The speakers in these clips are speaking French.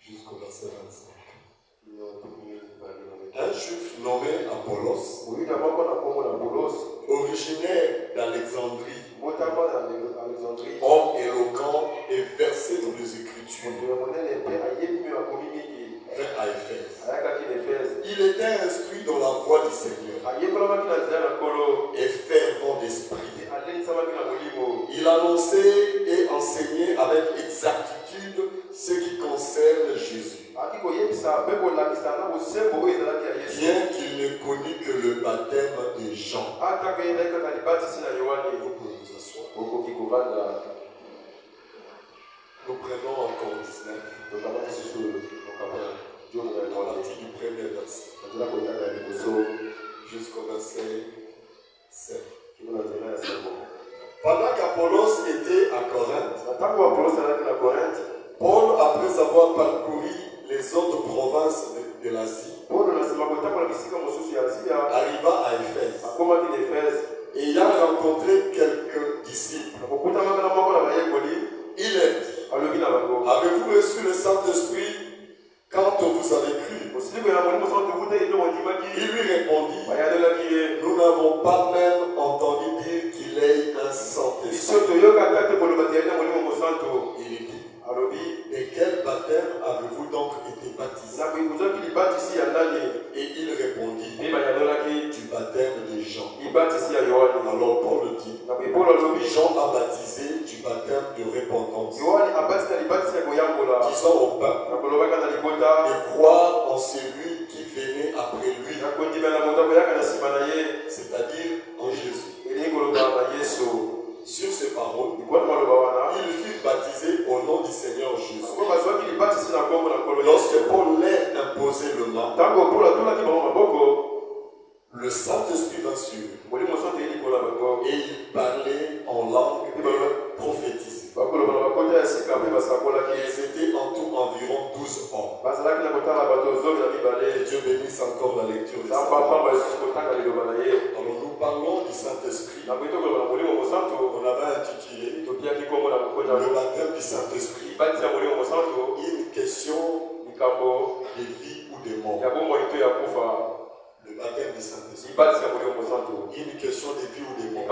jusqu'au verset 25. Un juif nommé Apollos, originaire d'Alexandrie, homme éloquent et versé dans les Écritures, vint à Éphèse. Il était instruit dans la voie du Seigneur et fervent d'esprit. Il annonçait et enseignait avec exactitude ce qui concerne Jésus, bien qu'il ne connût que le baptême de Jean. Vous pouvez vous asseoir. Nous prenons encore 19. Dans l'article du premier verset jusqu'au verset 7. Pendant qu'Apollos était à Corinthe, Paul, après avoir parcouru les autres provinces de l'Asie, arriva à Éphèse. Et ayant rencontré quelques disciples, il est dit: avez-vous reçu le Saint-Esprit quand vous avez cru? Il lui répondit: nous n'avons pas même entendu dire qu'il ait un Saint-Esprit. Il dit: de quel baptême avez-vous donc été baptisé? Et il répondit: du baptême de Jean. Alors Paul dit: Jean a baptisé du baptême de repentance, disant au peuple de croire en celui qui venait après lui, c'est-à-dire en Jésus. Sur ces paroles, il fut baptisé au nom du Seigneur Jésus. Lorsque Paul leur imposé le nom, le Saint-Esprit vint sur eux, et il parlait en langue et prophétisait. Ils étaient en tout environ 12 hommes. Que Dieu bénisse encore la lecture de ça. Alors nous parlons du Saint-Esprit. On avait intitulé le baptême du Saint-Esprit, une question de vie ou de mort. Le baptême du Saint-Esprit, une question de vie ou de mort.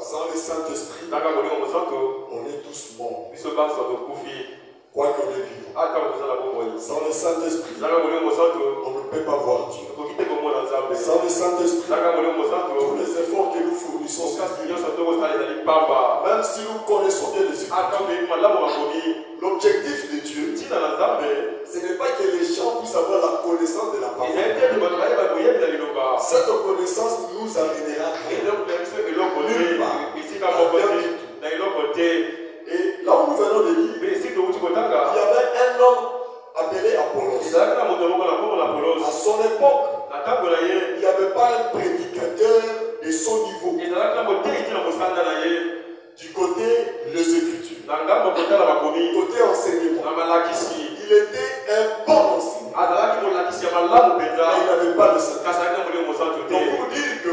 Sans le Saint-Esprit, on est tous morts, quoi qu'on est vivant. Sans le Saint-Esprit, on ne peut pas voir Dieu. Sans le Saint-Esprit, tous les efforts que nous fournissons sont même si nous connaissons bien les Écritures, l'objectif de Dieu, ce n'est pas que les gens puissent avoir la connaissance de la parole. Cette connaissance nous amènera nulle part. Et là où nous venons de lire, il y avait un homme appelé Apollos. À son époque, il n'y avait pas un prédicateur de son niveau. Du côté les Écritures, côté enseignement, il était un bon enseignant, mais il n'avait pas de Saint-Esprit. Donc pour dire que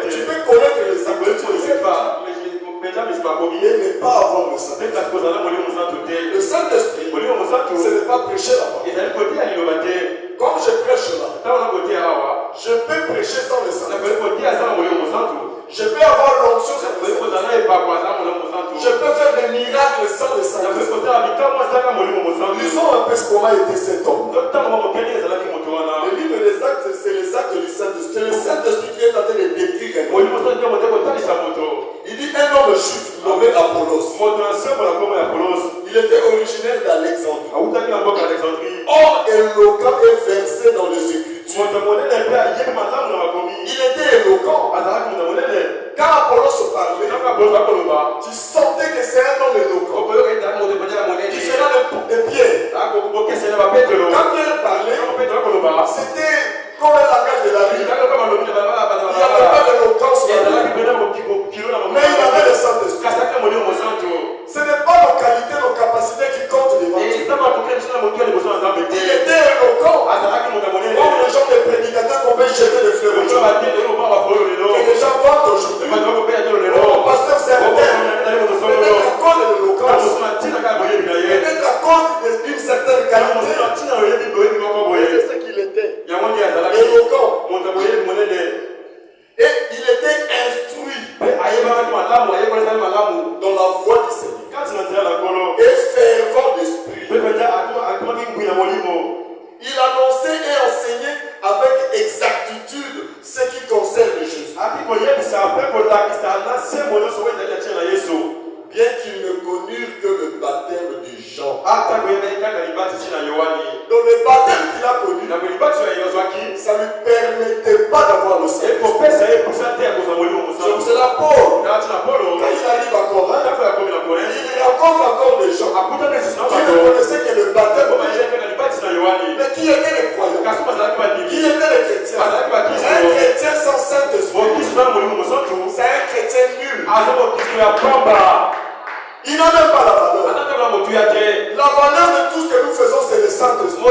tu peux connaître les Écritures et ne pas avoir le Saint-Esprit. Le Saint-Esprit, ce n'est pas prêcher la parole. Comme je prêche là, je peux prêcher sans le Saint-Esprit. Je peux avoir l'onction sans le Saint-Esprit. Je peux faire des miracles sans le Saint-Esprit. Lisons un peu comment était cet homme. Le livre des Actes, c'est les actes du Saint-Esprit. C'est le Saint-Esprit qui est en train de décrire. Il dit un homme juif nommé Apollos. Il était originaire d'Alexandrie. Homme éloquent et versé dans les Écritures. Il était éloquent. Quand Apollos parlait, tu sentais que c'est un homme éloquent. Différent de Pierre. Quand Pierre parlait, c'était comme un langage de la rue. Il n'y avait pas d'éloquence, mais il avait le Saint-Esprit. Ce n'est pas nos qualités, nos capacités qui comptent devant Dieu. Il était éloquent. Comme les gens des prédicateurs qu'on peut jeter des fleurs. Il annonçait et enseignait avec exactitude ce qui concerne Jésus. Bien qu'ils ne connurent que le baptême de Jean. Donc le baptême qu'il a connu, ça ne lui permettait pas d'avoir le Saint-Esprit. C'est la Paul. Quand il arrive à Corinthe, il rencontre encore des gens qui ne connaissaient que le baptême de Jean. Mais qui étaient les croyants? Qui étaient les chrétiens? Un chrétien sans Saint-Esprit, c'est un chrétien nul. Il n'a même pas la valeur. La valeur de tout ce que nous faisons, c'est le Saint-Esprit.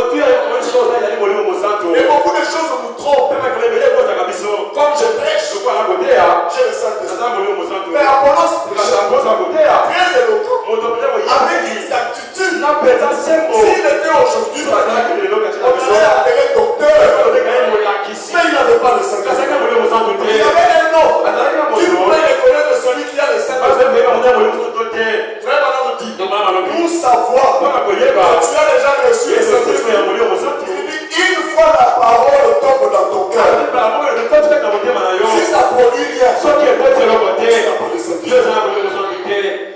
Et beaucoup de choses nous trompent. Comme je prêche, j'ai le Saint-Esprit. Mais Apollos prêchait très éloquent, avec exactitude. S'il était aujourd'hui, on allait appeler docteur. Mais il n'avait pas le Saint-Esprit. Il avait un nom. Tu pouvais reconnaître celui qui a le Saint-Esprit. Frère Manon dit, pour savoir que tu as déjà reçu le Saint-Esprit, il dit une fois la parole tombe dans ton cœur, si ça produit rien,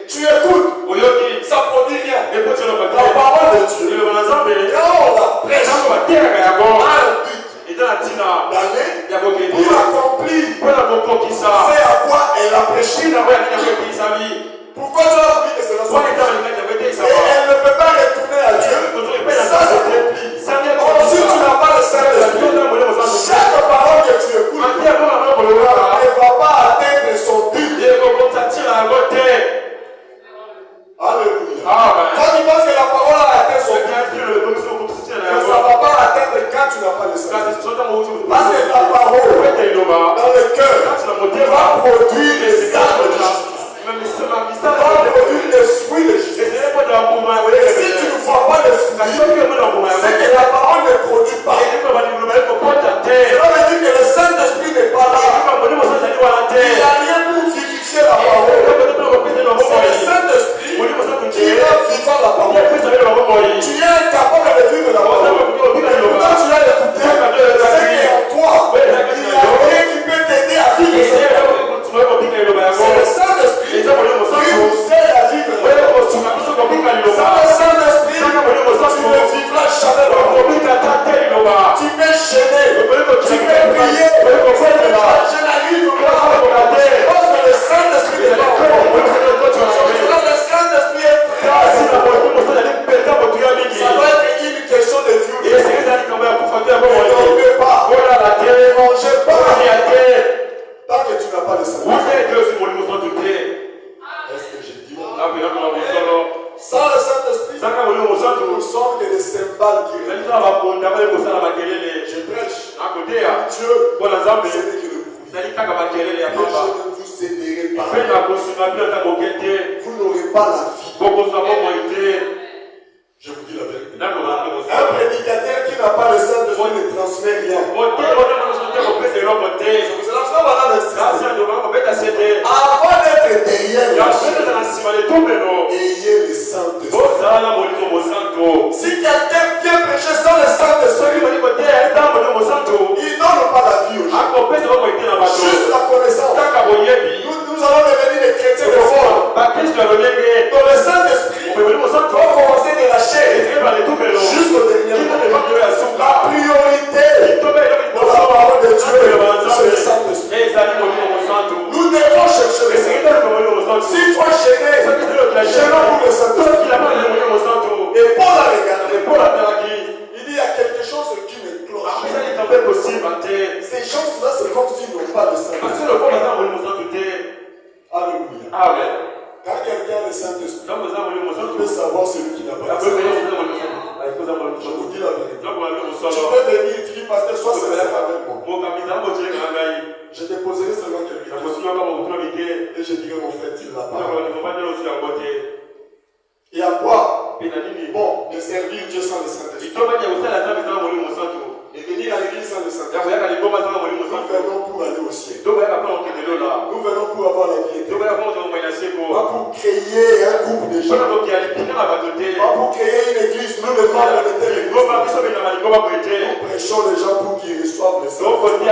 tu écoutes, ça produit rien. La parole de Dieu, quand on la prêche, a un but d'aller pour accomplir c'est à quoi elle a prêché. Pourquoi tu as envie que cela soit? Et elle ne peut pas retourner à Dieu. Ça s'accomplit. Si tu n'as pas le Saint-Esprit, chaque parole que tu écoutes ne va pas atteindre son but. Alléluia. Quand tu penses que la parole a atteint son but, ça ne va pas atteindre quand tu n'as pas le Saint-Esprit. Parce que la parole, dans le cœur, va produire les âmes de justice. Ça va produire des fruits de justice. Et si tu ne vois pas les fruits, c'est que la parole ne produit pas. Cela veut dire que le Saint-Esprit n'est pas là. Il n'y a rien pour vivifier la parole. C'est le Saint-Esprit qui est vivant la parole. Tu es incapable de vivre la parole. Quand tu l'as écouté, c'est qu'en toi, il n'y a rien qui peut t'aider à vivre cette parole. C'est le Saint-Esprit qui vous aide à vivre la parole. Sans le Saint-Esprit, tu ne vivras jamais la parole. Tu peux gêner, tu peux prier, je n'arrive pas. Parce que le Saint-Esprit est là. Le Saint-Esprit est prêt. Ça doit être une question de vie. Ne dormez pas. Ne mangez pas. Tant que tu n'as pas le Saint-Esprit. Est-ce que j'ai dit? Sans le Saint-Esprit, nous sommes que des cymbales qui résonnent. Je prêche. Dieu, c'est lui qui le prouve. Et je ne vous aiderai pas. Vous n'aurez pas la vie. Je vous dis la vérité. Un prédicateur qui n'a pas le Saint-Esprit ne transmet rien. C'est la foi banale. Avant d'être derrière, ayez le Saint-Esprit. Si quelqu'un vient prêcher sans le Saint-Esprit, il ne donne pas la vie aux gens. Juste la connaissance. Nous allons devenir des chrétiens de foi. Dans le Saint-Esprit, on va commencer de la chair jusqu'au dernier moment. La priorité dans la parole de Dieu, c'est le Saint-Esprit. Nous devons chercher le Saint-Esprit. S'il faut gêner, gênons pour le Saint-Esprit. Et Paul a regardé. Il dit il y a quelque chose qui me cloche. Ces gens-là, c'est comme s'ils n'ont pas de Saint-Esprit. Alléluia. Amen. Quand quelqu'un a le Saint-Esprit, il peut savoir celui qui n'a pas le Saint-Esprit. Je vous dis la vérité. Tu peux venir, tu dis, pasteur, sois sincère avec moi. Je déposerai seulement quelqu'un. Et je dirai, mon frère, tu ne l'as pas. Et à quoi? Bon, de servir Dieu sans le Saint-Esprit. Et venir à l'église sans le Saint-Esprit. Nous venons pour aller au ciel. Nous venons pour avoir la vie éternelle. Pas pour créer un groupe de gens. Pas pour créer une église, nous le membres de telle église. bénédiction les gens pour qu'ils reçoivent le Saint-Esprit.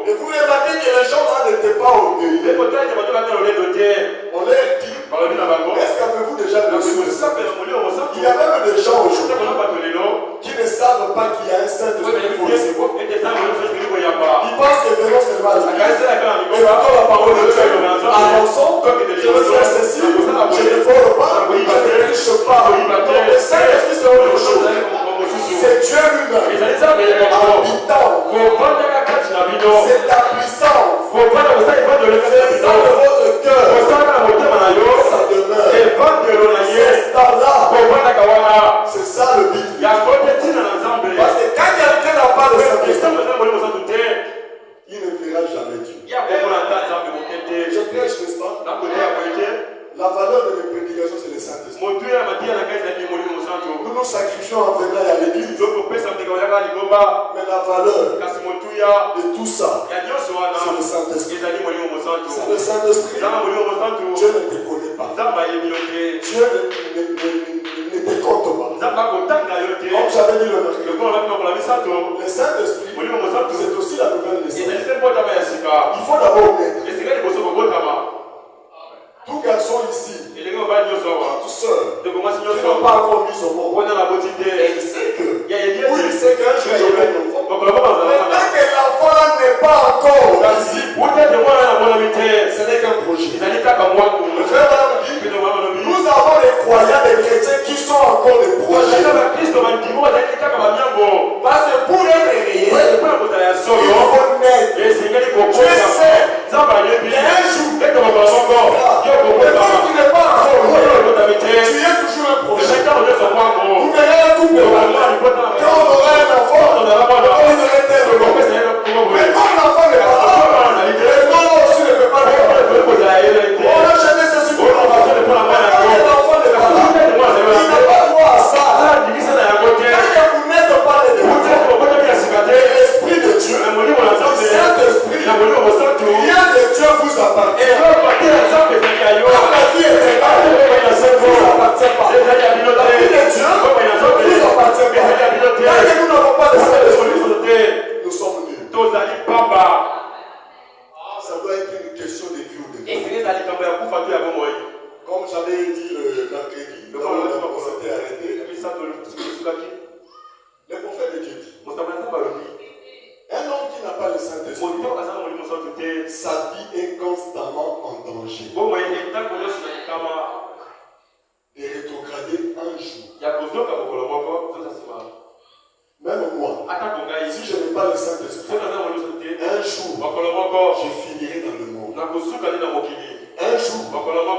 Et vous remarquez que les gens là n'étaient pas orgueilleux. On leur dit, est-ce qu'avez-vous déjà reçu le Saint-Esprit? Il y a même des gens aujourd'hui qui ne savent pas qu'il y a un Saint-Esprit pour eux. Ils pensent que venons seulement à l'église et écoutons la parole de Dieu. Avançons, je veux faire ceci, je ne vole pas, je ne triche pas. Donc le Saint-Esprit c'est autre chose. C'est Dieu lui-même habitant. C'est ta puissance. C'est dans votre cœur. Ça demeure. C'est là. C'est ça le but. Parce que quand quelqu'un n'a pas le Saint-Esprit, il ne verra jamais Dieu. Je prêche, n'est-ce pas? La valeur de mes prédications, c'est le Saint-Esprit. Nous nous sacrifions en venant à l'église. Mais la valeur de tout ça, c'est le Saint-Esprit. C'est le Saint-Esprit. Dieu ne te connaît pas. Dieu ne te compte pas. Comme j'avais dit le mercredi, le Saint-Esprit, c'est aussi la nouvelle naissance. Il faut d'abord naître. Tout garçon ici, tout seul, qui n'ont pas encore mis au monde, et il sait que, il sait qu'un jour il y aura un enfant. Mais tant que l'enfant n'est pas encore visible, ce n'est qu'un projet. Le frère dit, nous avons les croyants, les chrétiens qui sont encore des projets. Parce que pour être réveillé, il faut naître. Dieu sait qu'il y a un jour, mais quand tu n'es pas encore né, tu es toujours un projet. Vous verrez un couple, quand on aura un enfant, on aurait tel nom. Mais quand l'enfant n'est pas là, le nom aussi ne peut pas l'être. On a jamais ceci pour l'enfant. Quand l'enfant n'est pas là, il n'a pas droit à ça. Quand vous n'êtes pas les l'Esprit de Dieu, le Saint-Esprit, rien de Dieu vous appartient. Quand la vie est là, vous appartient pas. La vie de Dieu vous appartient pas. Quand nous n'avons pas de Saint-Esprit, nous sommes nuls. Ça doit être une question de vie ou de mort. Comme j'avais dit le mercredi, on s'était arrêté. Le prophète de Dieu dit, un homme qui n'a pas le Saint-Esprit, sa vie est constamment en danger de rétrograder un jour. Même moi, si je n'ai pas le Saint-Esprit, un jour, je finirai dans le monde. Un jour,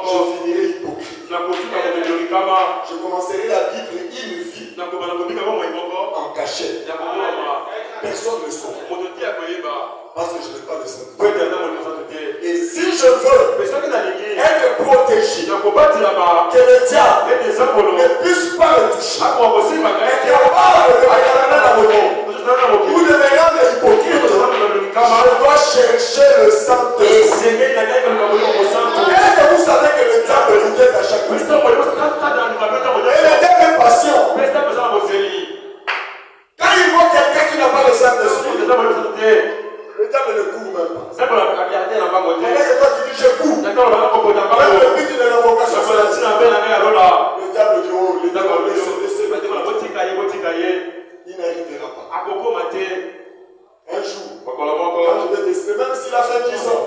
je finirai hypocrite. Je commencerai à vivre une vie en cachette. Personne ne saura. Parce que je n'ai pas le Saint-Esprit. Et si je veux être protégé, que le diable ne puisse pas me toucher, et qu'il n'y a pas de regardement dans le monde, vous devenez des hypocrites, je dois chercher le Saint-Esprit. Est-ce que vous savez que le diable vous guette à chaque instant? Et le diable est patient. Quand il voit quelqu'un qui n'a pas le Saint-Esprit, le diable ne court même pas. Et là, c'est toi qui dis je cours. Même le but de l'invocation, c'est la le diable dit oh, le diable il n'arrivera pas. Un jour, quand je vais tester, même s'il a fait 10 ans,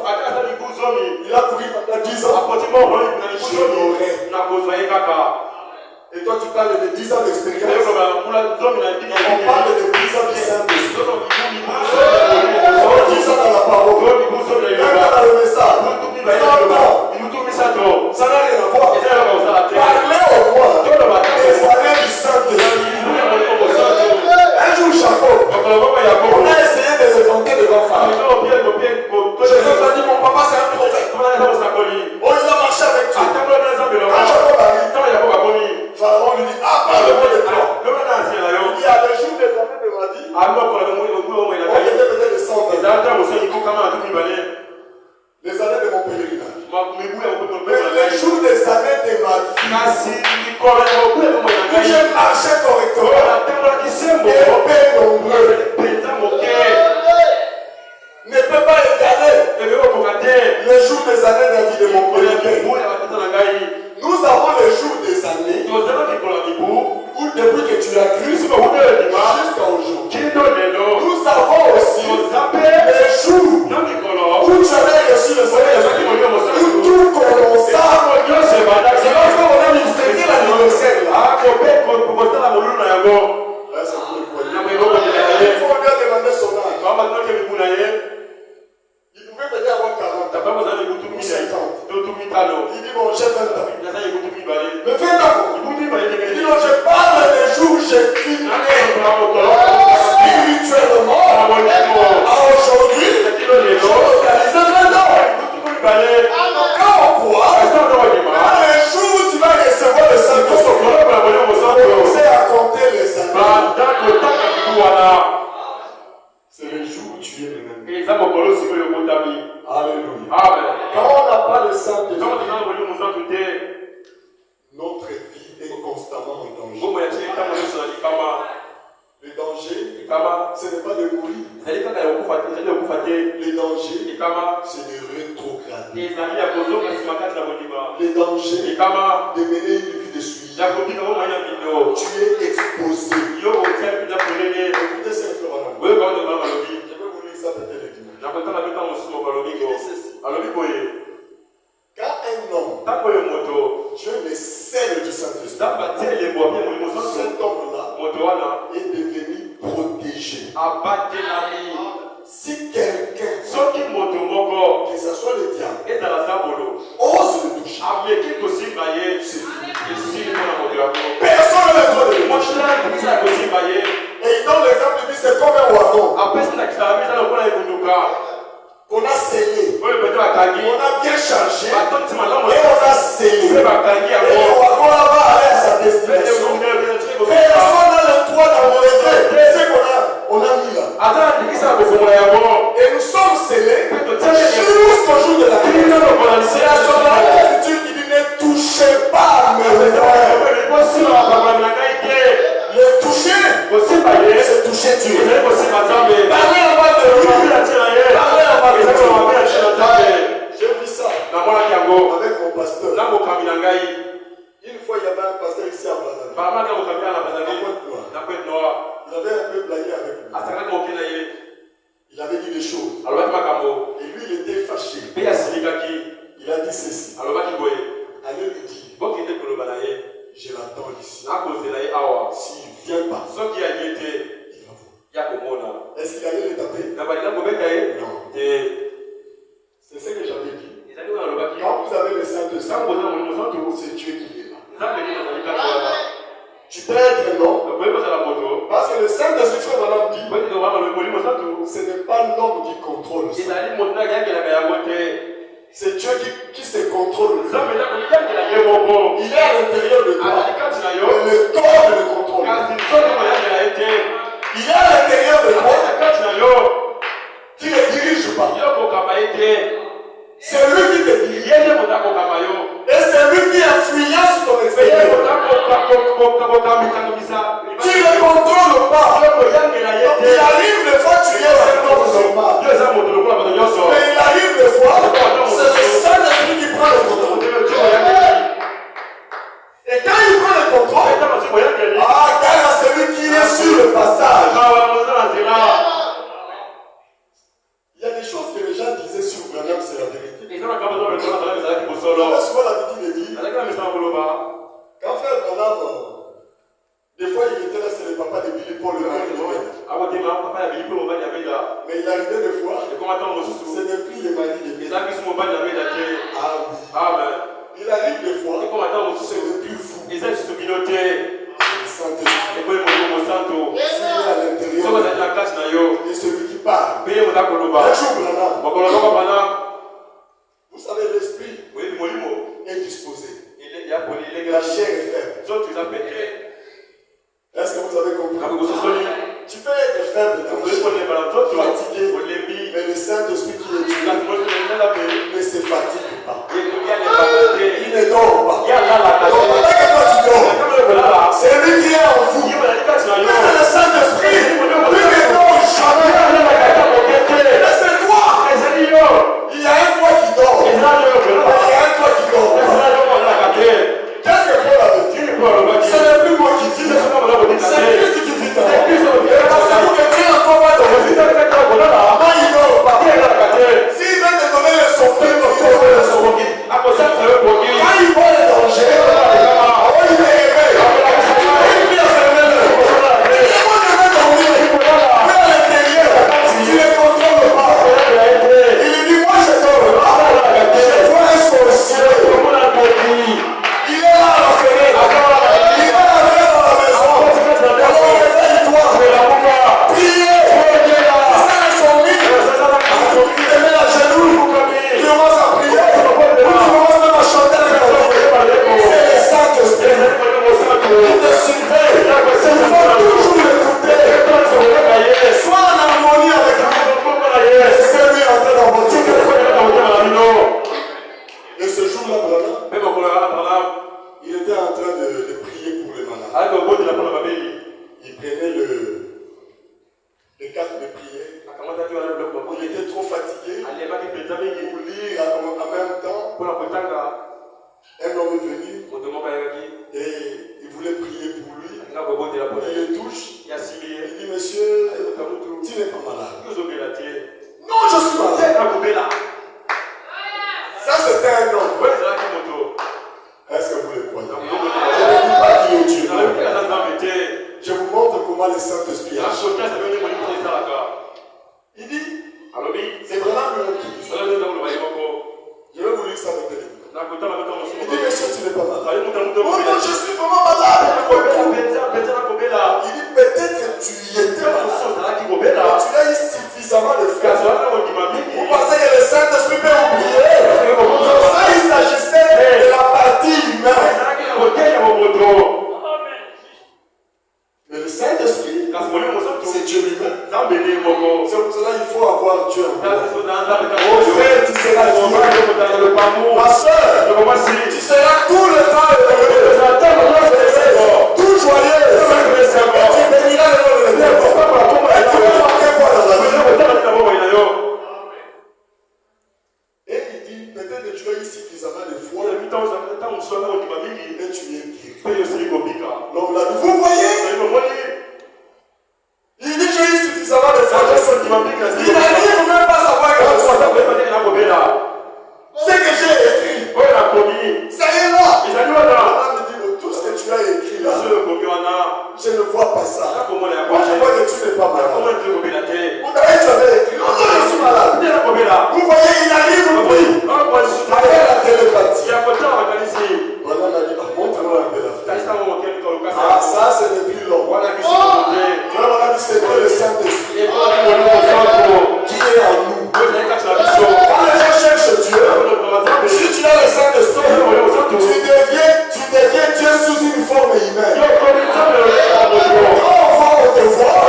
il a couru pendant 10 ans, je l'aurai. Et toi tu parles de 10 ans d'expérience. On parle de 10 ans du Saint-Esprit. 10 ans dans la parole. 20 ans dans le message. 30 ans. Ça n'a rien à voir. Parlez au moins des années du Saint-Esprit. Un jour Jacob, on a essayé de le vanter devant Pharaon. Jésus a dit mon papa c'est un prophète. Oh il a marché avec Dieu. Quand Jacob arrive, Pharaon lui dit ah parle-moi de toi. Il dit à le jour des années de ma vie, on était peut-être de 100 ans. Les années de mon pèlerinage. Mais les jours des années de ma vie, où j'ai marché correctement, et paix nombreux, tu as cru jusqu'à aujourd'hui. Nous avons aussi les jours où tu avais reçu le Saint-Esprit, où tout commença. C'est lorsqu'on a fêté l'anniversaire là. Il faut lui demander son âge. Il pouvait peut-être avoir 40 ans. Ou 50. Il dit bon, j'ai 20 ans. Mais 20 ans. Il dit non, je parle des jours où j'ai fini spirituellement. À aujourd'hui, je réalise 20 ans. Quand on croit, les jours où tu vas recevoir le Saint-Esprit, on sait à compter les années. C'est le jour où tu es le même. Alléluia. Quand on n'a pas le Saint-Esprit, notre vie est constamment en danger. Le danger, ce n'est pas de mourir. Le danger, c'est de rétrograder. Le danger, de mener une vie de suivi. Tu es exposé. Écoutez ça, frère. Je vais vous lire ça peut-être le dimanche. Quand un homme, Dieu le scelle du Saint-Esprit, cet homme-là est devenu protégé. Si quelqu'un, que ce soit le diable, ose le toucher, c'est fini. Personne ne le doit de lui. Et il donne l'exemple, il dit c'est comme un oiseau qu'on a scellé, on a bien chargé, et on a scellé. Et l'oiseau là va aller à sa destination. Personne n'a le droit d'enlever ce qu'on a mis là. Et nous sommes scellés jusqu'au jour de la grâce. C'est la seule Écriture qui dit ne touchez pas à mes frères. Le toucher, c'est toucher Dieu. Parlez en bas de lui. Parlez en bas de lui. J'ai vu ça avec mon pasteur. Une fois, il y avait un pasteur ici à Brazzaville. Il avait un peu blagué avec lui. Il avait dit des choses. Et lui, il était fâché. Il a dit ceci. Allez lui dire, je l'attends ici. S'il ne vient pas, il va voir. Est-ce qu'il allait le taper? Non. C'est ce que j'avais dit. Quand vous avez le Saint-Esprit, c'est Dieu qui est là. Tu peux être non. Parce que le Saint-Esprit, frère Madame dit, ce n'est pas l'homme qui contrôle ça. C'est Dieu qui se contrôle. Il est à l'intérieur de toi. Mais le corps ne le contrôle. Il est à l'intérieur de toi. Tu ne diriges pas. C'est lui qui te dirige. Et c'est lui qui influence ton expérience. Tu ne le contrôles pas. Il arrive des fois tu es un homme normal. Mais il arrive des fois, c'est le Saint-Esprit qui prend le contrôle. Et quand il prend le contrôle, car celui qui est sur le passage. Il y a des choses que les gens disaient sur Branham, c'est la vérité. J'avais souvent l'habitude de dire, quand frère Branham, des fois il était là, c'est le papa de Billy Paul, le père de Billy. Mais il arrivait des fois, c'est depuis les maris de Billy. Il arrive des fois, c'est depuis vous. S'il est à l'intérieur, et celui qui parle. Un jour, Branham, vous savez, l'esprit est disposé. La chair est faible. Est-ce que vous avez compris? Tu peux être faible, fatigué, mais le Saint-Esprit qui est Dieu ne se fatigue pas. Il ne dort pas. Donc pendant que toi tu dors, c'est lui qui est en vous. Mais c'est le Saint-Esprit. Lui ne dort jamais. Mais c'est toi. Il y a un toi qui dort. Il y a un toi qui dort. Qu'est-ce que Paul avait dit? Ce n'est plus moi qui dis. C'est touche. Il dit, monsieur, tu n'es pas malade. Non, je suis malade. Ça, c'était un homme. Est-ce que vous le croyez? Je ne dis pas qu'il est Dieu. Je vous montre comment le Saint-Esprit agit. Il dit, c'est vraiment lui qui dit ça. Je vais vous lire ça avec les livres. Il dit, monsieur, tu n'es pas malade. Oh non, je suis vraiment malade. Il dit, peut-être que tu y étais malade. Tu as eu suffisamment de frères. Vous pensez que le Saint-Esprit peut oublier? Ça, il s'agissait de la partie humaine. Mais le Saint-Esprit, c'est Dieu lui-même. C'est pour cela qu'il faut avoir Dieu en toi. Mon frère, tu seras lié. Ma soeur, tu seras tout le temps heureux. Tout joyeux. Tu béniras le nom de l'Éternel. Et tu vas marquer quoi dans la vie? Et il dit, peut-être que tu as eu suffisamment de foi. Et tu es guéri. Donc là, vous voyez? Il dit, j'ai eu suffisamment de foi. Il n'arrive même pas à savoir ce que j'ai écrit. Ça y est là. Maman me dit, tout ce que tu as écrit là, je ne vois pas ça. Moi, je vois que tu n'es pas malade. Vous avez écrit, non, je suis malade. Vous voyez, il arrive oui, à faire la télépathie. Voilà, on a dit, montre-moi un peu la foi. Ah, ça, ce n'est plus l'homme. Voilà, on a dit, c'est que le Saint-Esprit qui est en nous. Quand les gens cherchent Dieu, si tu as le Saint-Esprit, tu deviens Dieu sous une forme humaine. Quand on va au devoir,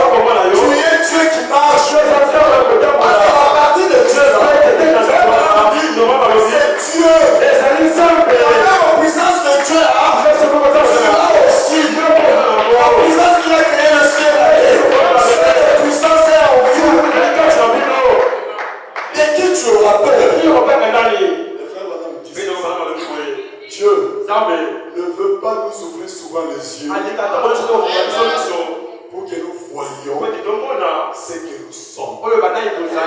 tu es Dieu qui marche. Parce qu'à la partie de Dieu, c'est Dieu. La puissance de Dieu sera aussi. La puissance qui a créé le ciel, la puissance est en vous. Et qui tu auras peur? Les frères, madame, disent Dieu ne veut pas nous ouvrir souvent les yeux pour que nous voyions ce que nous sommes.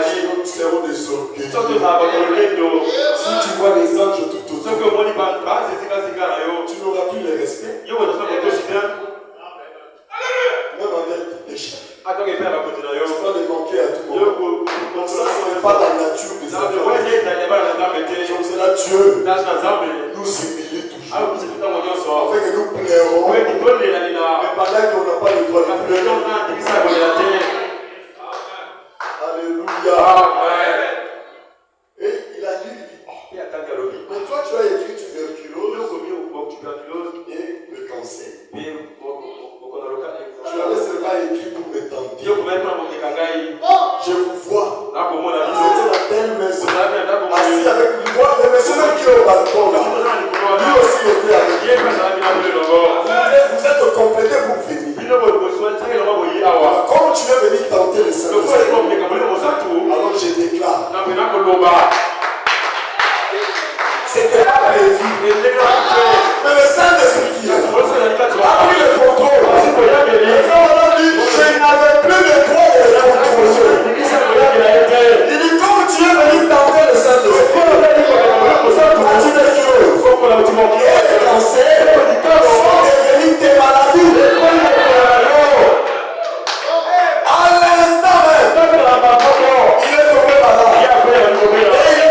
Sinon, nous serons des orgueilleux. Si tu vois les anges tout autour, tu n'auras plus le respect. Même avec des chefs. Tu vas les manquer à tout moment. Donc ça, ce n'est pas la nature des enfants. Donc c'est là Dieu nous humilie toujours. Afin que nous plairons. Mais pendant qu'on n'a pas le droit de pleurer. Alléluia. Et il a dit, mais toi tu as écrit tuberculose et le cancer. Tu avais seulement écrit pour me tenter. Je vous vois. C'était la belle maison. Assis avec lui. Le monsieur même qui est au balcon là. Lui aussi était avec lui. Vous êtes complétés pour venir. Comme tu es venu tenter le Saint-Esprit, alors je déclare. C'était pas prévu. Mais le Saint-Esprit qui est là a pris le contrôle. Je n'avais plus le droit de le contrôler. Il dit, comme tu es venu tenter le Saint-Esprit, as-tu des choses? Et les cancers sont devenus tes maladies. À l'instant même, il est tombé malade. Et il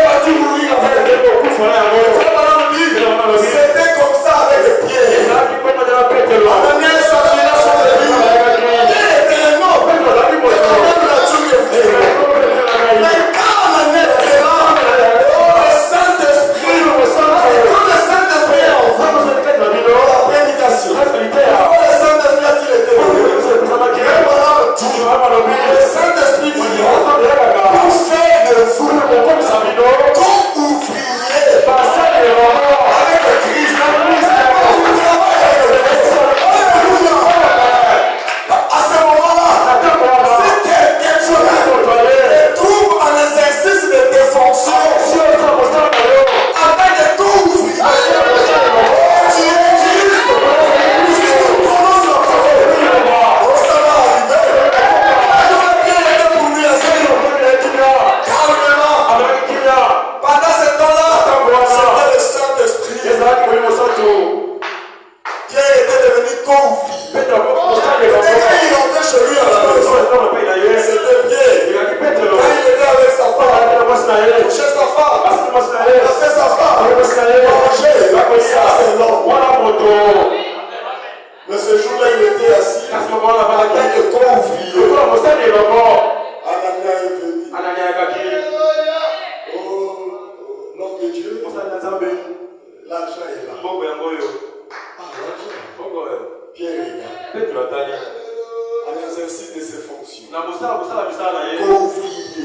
co-ouvrier.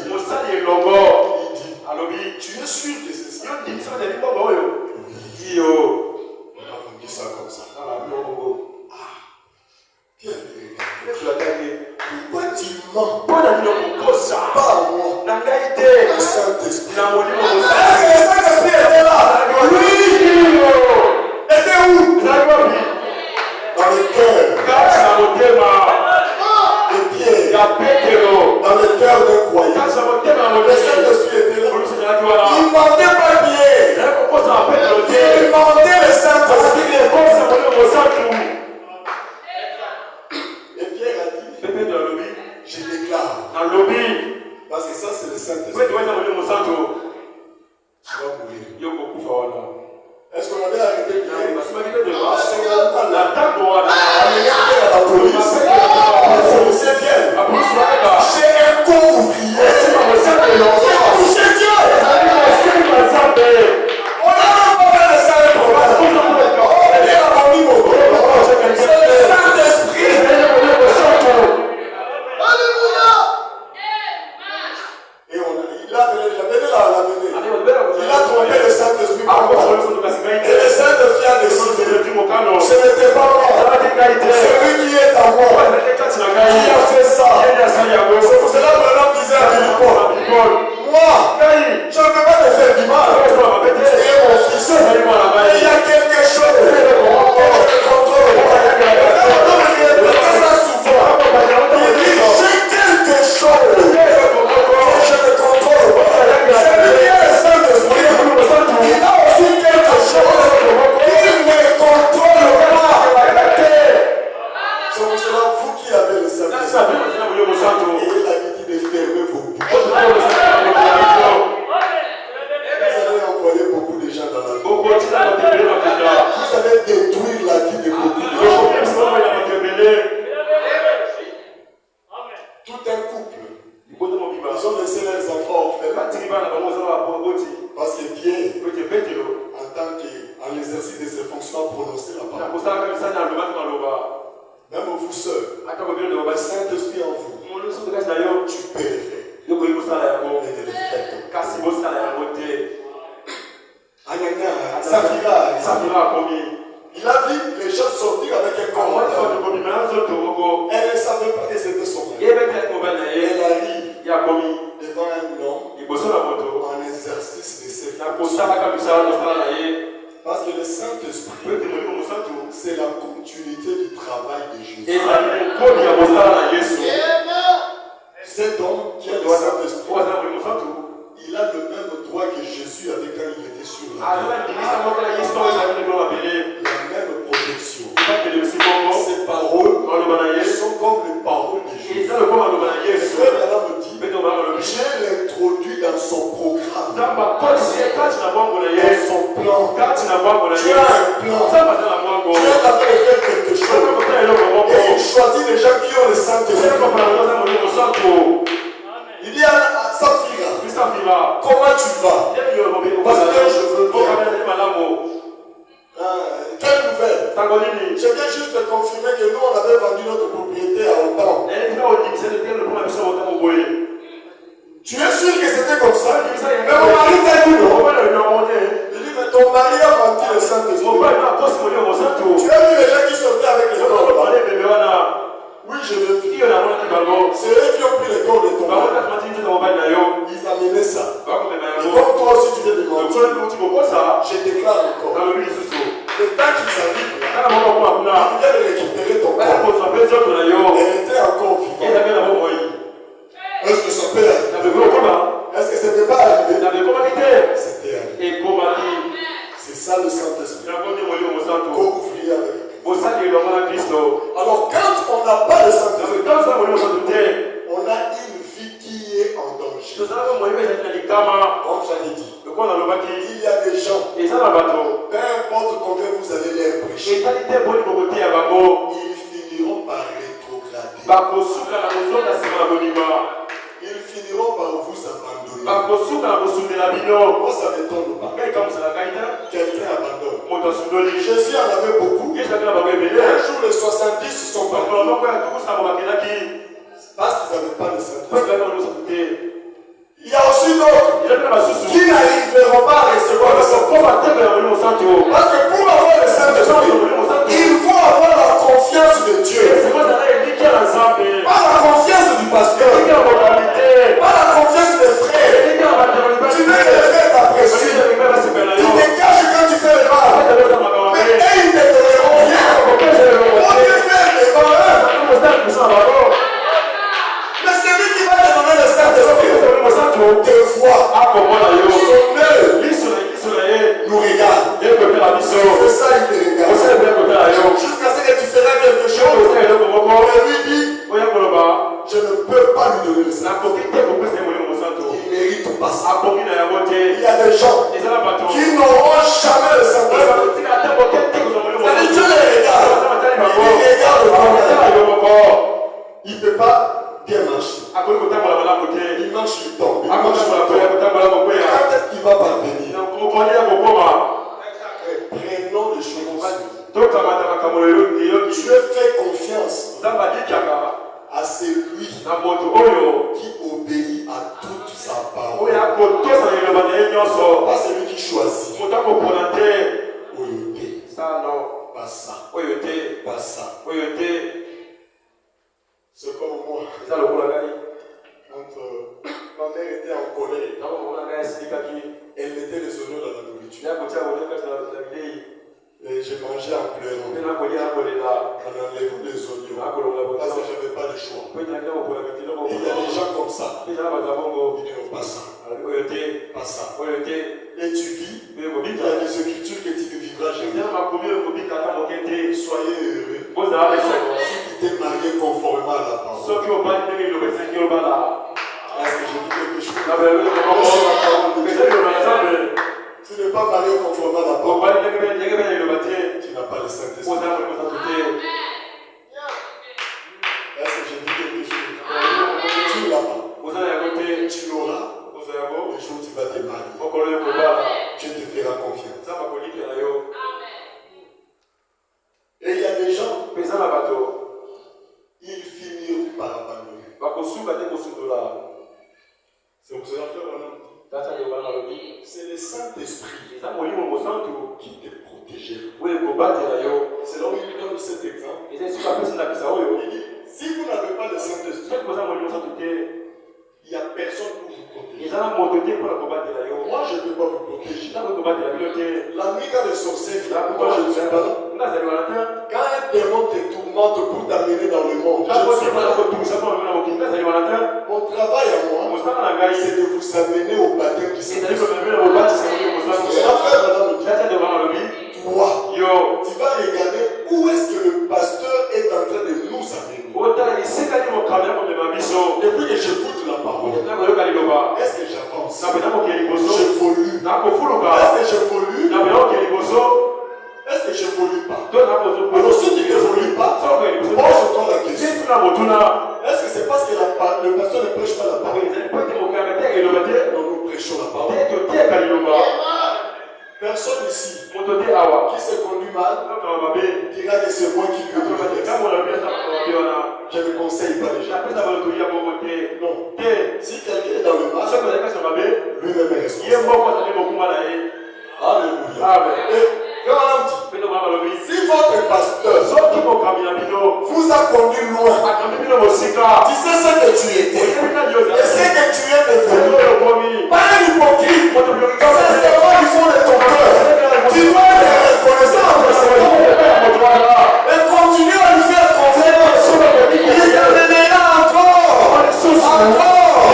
Tu es sûr que c'est ça? Oui. On a vendu ça comme ça. Pourquoi tu mens? Pas à moi. Le Saint-Esprit. Le Saint-Esprit était là. Oui. Était où? Dans le cœur. Et Pierre. Dans le cœur d'un croyant. Le Saint-Esprit était là. Il ne mentait pas Pierre. Il mentait le Saint-Esprit. Et Pierre a dit, je déclare. Parce que ça c'est le Saint-Esprit. Tu vas mourir. Est-ce qu'on avait arrêté Pierre? La police. C'est bien. C'est un co-ouvrier. C'est Dieu. On n'a même pas fait le Saint-Esprit. C'est le Saint-Esprit. Alléluia. Et il a trompé le Saint-Esprit. Et le Saint-Esprit a décidé. Ce n'était pas moi. Celui qui est en moi. Qui a fait ça. C'est pour cela que l'homme disait à Philippon, moi, je ne peux pas te faire du mal. Tu es mon fils. Mais il y a quelque chose que je ne contrôle pas. Il dit, j'ai quelque chose que je ne contrôle pas. C'est lui qui est le Saint-Esprit. Il a aussi quelque chose qu'il ne contrôle pas. C'est pour cela vous qui avez le Saint-Esprit. Et l'habitude de fermer vos bouches. Vous allez envoyer beaucoup de gens dans la vie. Vous allez détruire la vie de beaucoup de gens. Tout un couple, ils ont laissé leurs enfants orphelins. Parce que Dieu, en l'exercice de ses fonctions, a prononcé la parole. Même vous seuls, le Saint-Esprit en vous, tu peux le faire. Mais ne le faites pas. Saphira, il a vu les gens sortir avec un corps. Elle ne savait pas que c'était son mari. Elle arrive devant un homme en exercice de ses fonctions. Parce que le Saint-Esprit, c'est la continuité du travail de Jésus. Cet homme qui a le Saint-Esprit, il a le même droit que Jésus avait quand il était sur la terre. La même protection. Ces paroles sont comme les paroles de Jésus. Frère Adam me dit, j'ai l'introduit dans son programme. Dans son plan. Tu as un plan. Tu es en train de faire quelque chose. Et il choisit les gens qui ont le Saint-Esprit. Il dit à Saphira, comment tu vas? Parce que je veux bien. Quelle nouvelle? Je viens juste de confirmer que nous on avait vendu notre propriété à autant. Tu es sûr que c'était comme ça? Mais mon mari t'a dit non. Il dit, mais ton mari a menti le Saint-Esprit. Tu as vu les gens qui sortaient avec les corps? Oui, je le dis. C'est eux qui ont pris les corps de ton mari. Ils amenaient ça. Et comme toi aussi tu viens de mentir, je déclare encore. Le temps qu'ils arrivent, ils viennent de récupérer ton corps. Elle était encore vivante. Est-ce que ça peut arriver? Est-ce que ce n'était pas arrivé? C'était arrivé. C'est ça le Saint-Esprit. Co-ouvrier avec. Alors quand on n'a pas le Saint-Esprit, on a une vie qui est en danger. Comme j'avais dit, il y a des gens, peu importe combien vous allez les prêcher, ils finiront par rétrograder. Ils finiront par vous abandonner. Moi, ça m'étonne pas. Quelqu'un abandonne. Jésus en avait beaucoup. Un jour, les 70 sont partis. Parce qu'ils vous n'avez pas le Saint-Esprit. Il y a aussi d'autres qui n'arriveront pas à recevoir le Saint-Esprit. Parce que pour avoir le Saint-Esprit, il faut avoir la confiance de Dieu. Pas la confiance du pasteur. Pas la confiance des frères. Tu veux que les frères t'apprécient. Tu te caches quand tu fais le mal. Mais ils ne te donneront rien. On te fait devant eux. Mais celui qui va te donner le Saint-Esprit te voit. Son œil nous regarde. C'est ça, il te regarde. Jusqu'à ce que tu feras quelque chose. On lui dit, je ne peux pas lui donner le Saint-Esprit. Il mérite pas ça. Il y a des gens qui n'auront jamais le Saint-Esprit. Dieu les regarde. Il regarde. Il ne peut pas bien marcher. Il marche sur le temps. Quand est-ce qu'il va parvenir? Prenons les choses. Dieu fait confiance à celui qui obéit à toute sa parole. Pas celui qui choisit. Oyoté. Pas ça. Pas ça. C'est comme moi. Quand ma mère était en colère, elle mettait les oignons dans la nourriture. Et j'ai mangé en pleurant. En enlevant les oignons. Parce que je n'avais pas le choix. Et il y a des gens comme ça. Ils ne pas ça. Pas ça. Et tu vis. Il y a des écritures que tu ne vivras jamais. Soyez heureux. Si tu t'es marié conformément à la parole. Est-ce que je dis quelque chose? Tu n'es pas marié conformément à la parole. Tu n'as pas le Saint-Esprit. Est-ce que je dis quelque chose? Tu ne l'as pas. Tu l'auras. Le jour où tu vas te marier, Dieu te fera confiance. Et il y a des gens, ils finiront par abandonner. C'est pour cela que c'est le Saint-Esprit qui te protégera. C'est là où il donne cet exemple. Il dit, si vous n'avez pas le Saint-Esprit, il n'y a personne pour vous protéger. Moi, je ne peux pas vous protéger. La nuit, quand les sorciers viennent, moi, je ne suis pas là. Quand un démon te tourmente pour t'amener dans le monde, je ne suis pas là. Mon travail à moi, c'est de vous amener au baptême du Saint-Esprit. Toi, tu vas regarder où est-ce que le pasteur est en train de nous amener. Depuis que j'écoute la parole, est-ce que j'avance? J'évolue. Est-ce que j'évolue? Est-ce que j'évolue pas? Alors si tu n'évolues pas, pose-toi la question. Est-ce que c'est parce que le pasteur ne prêche pas la parole? Non, nous prêchons la parole. Personne ici qui se conduit mal dira que c'est moi qui lui ai donné. Je ne conseille pas les gens. Non. Si quelqu'un est dans le mal, lui-même est responsable. Alléluia. Si votre pasteur vous a conduit loin, tu sais ce que tu étais et ce que tu es devenu. Pas un hypocrite. Sincèrement, il faut de ton cœur. Tu dois être reconnaissant de ce et continue à lui faire confiance. Il t'amènera encore.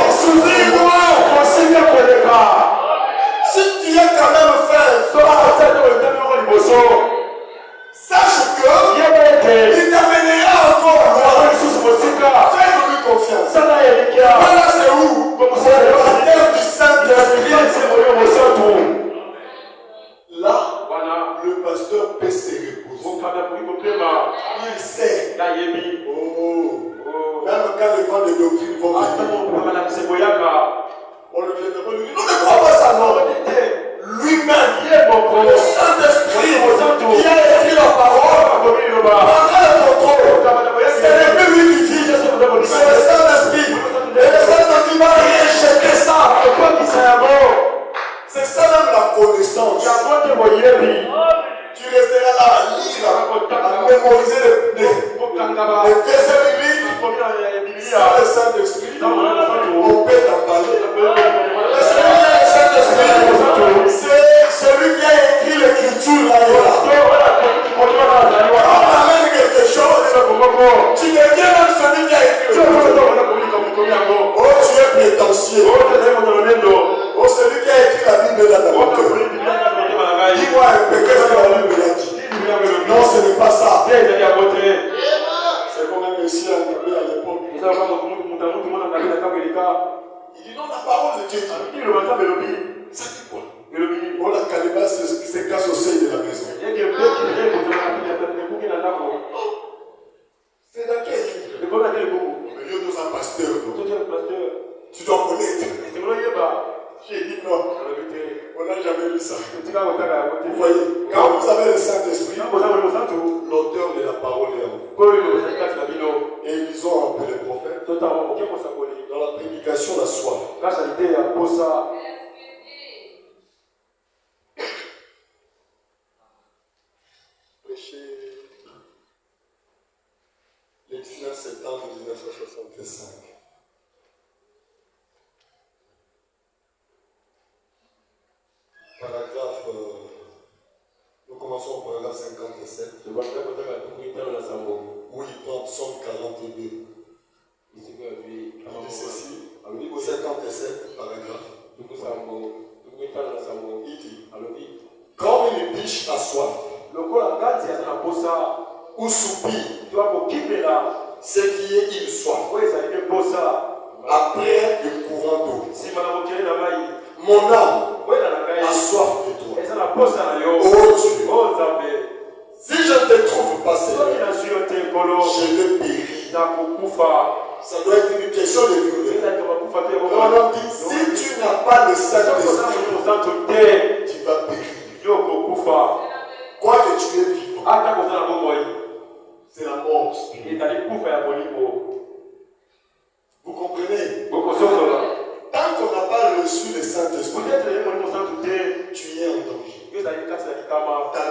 Souviens-moi. Si tu es quand même fait, sache que il t'amènera encore loin. Fais-lui confiance. Voilà, c'est où? C'est le baptême du Saint-Esprit. Là, le pasteur peut se reposer. Il sait. Même quand les vents de doctrine vont venir, on ne vient pas lui dire, non, ne crois pas ça, non. Lui-même, le Saint-Esprit qui a écrit la parole, prendra le contrôle. Ce n'est plus lui qui dit, c'est le Saint-Esprit. Sans le Saint-Esprit, on peut en parler. Mais celui qui a le Saint-Esprit, c'est celui qui a écrit l'écriture là-bas. Quand on amène quelque chose, tu deviens même celui qui a écrit l'écriture. Oh, tu es prétentieux. Oh, celui qui a écrit la Bible dans ta Bible. Dis-moi un peu qu'est-ce que la Bible a dit. Non, ce n'est pas ça. C'est comme un monsieur entendu à l'époque. Il dit non, la parole de Dieu. Ça dit quoi? Oh, la calebasse se casse au seuil de la maison. C'est dans quel livre? Mais il y a un pasteur. Tu dois connaître. J'ai dit non. On n'a jamais vu ça. Vous voyez, quand vous avez le Saint-Esprit, l'auteur de la parole est en vous. Et ils ont un peu les prophètes. Dans la prédication, la soif. Prêcher le 19 septembre 1965. Paragraphe, nous commençons au paragraphe 57. Où il prend Psaume 42. Il dit ceci, 57 paragraphe. Il dit, comme une biche a soif, ou soupir, ce qui est une soif, après le courant d'eau. Mon âme a soif de toi. Oh Dieu, si je ne te trouve pas Seigneur, je vais périr. Ça doit être une question de vie. On dit, si tu n'as pas le Saint-Esprit, tu vas périr. Quoi que tu es vivant, c'est la mort spirituelle. Vous comprenez? Tant qu'on n'a pas reçu le Saint-Esprit, tu es en danger. Ta